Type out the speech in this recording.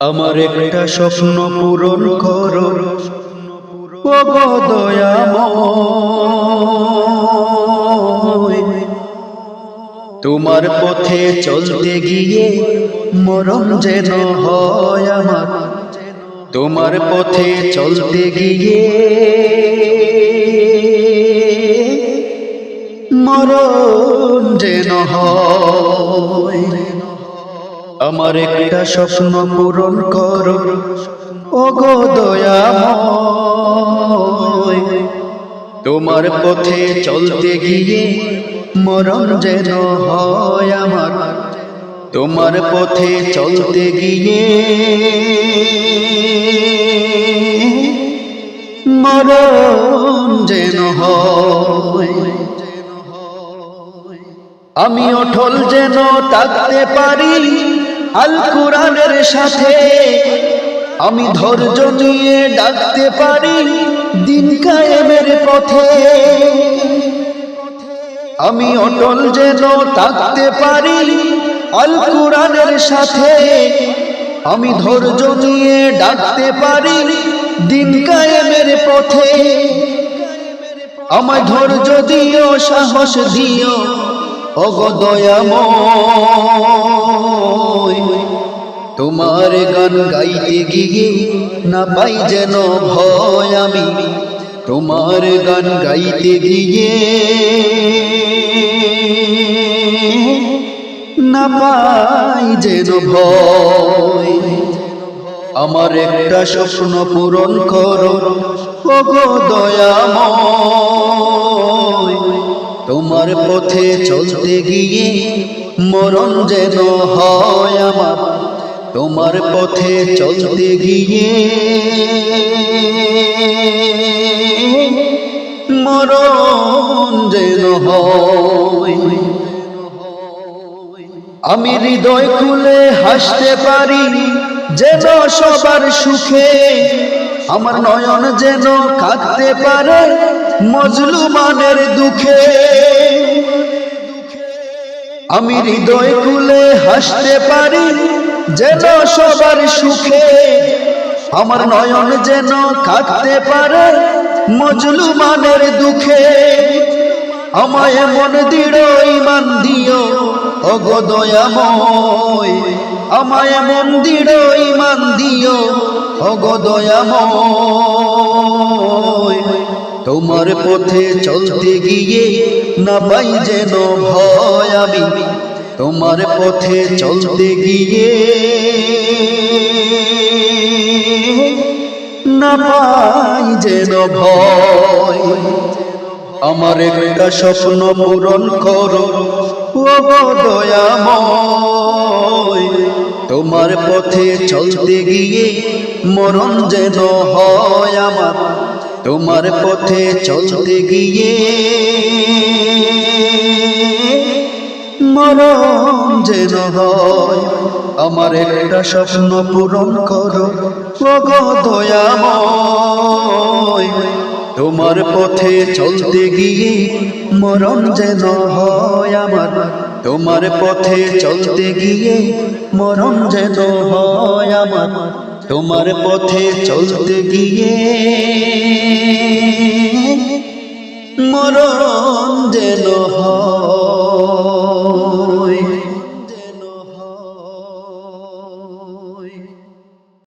আমার একটা স্বপ্ন পূরণ করো ও গো দয়াময়। তোমার পথে চলতে গিয়ে মরণ যেন হয় আমার। তোমার পথে চলতে গিয়ে মরণ যেন হয়। আমার একটা স্বপ্ন পূরণ করো ও গো দয়াময়। তোমার পথে চলতে গিয়ে মরণ যেন হয় আমার। তোমার পথে চলতে গিয়ে মরণ যেন হয়। আমি অটল যেন থাকতে পারি আল কোরআনের সাথে। আমি ধৈর্য নিয়ে ডাকতে পারি দিন কায়েমের পথে। আমি অটল যেন থাকতে পারি আল কোরআনের সাথে। আমি ধৈর্য নিয়ে ডাকতে পারি দিন কায়েমের পথে। আমায় ধৈর্য দিও, সাহস দিও ও গো দয়াময়। তোমার গান গাইতে গিয়ে না পাই যেন ভয় আমি। তোমার গান গাইতে গিয়ে না পাই যেন ভয়। আমার একটা স্বপ্ন পূরণ করো ও গো দয়াময়। তোমার পথে চলতে গিয়ে মরণ যেন হয় আমার। তোমার পথে চলতে গিয়ে মরণ যেন হয়। আমি হৃদয় খুলে হাসতে পারি যেন সবার সুখে। আমার নয়ন যেন কাঁদতে পারে মজলুমানের দুঃখে। আমি হৃদয় খুলে হাসতে পারি যেন সবার সুখে। আমার নয়ন যেন কাঁদতে পারে মজলুমানের দুঃখে। আমায় মন দৃঢ় ঈমান দিও ও গো দয়াময়। আমায় মন দৃঢ় ঈমান দিও ও গো দয়াময়। তোমার পথে চলতে গিয়ে না পাই যেন ভয় আমি। তোমার পথে চলতে গিয়ে না পাই যেন ভয়। আমার একটা স্বপ্ন পূরণ করো ও গো দয়াময়। তোমার পথে চলতে গিয়ে মরণ যেন হয় আমার। তোমার পথে চলতে গিয়ে মরণ যেন হয়। আমার একটা স্বপ্ন পূরণ করো ও গো দয়াময়। তোমার পথে চলতে গিয়ে মরণ যেন হয় আমার। তোমার পথে চলতে গিয়ে মরণ যেন হয় আমার। তোমার পথে চলতে গিয়ে মরণ যেন হয়।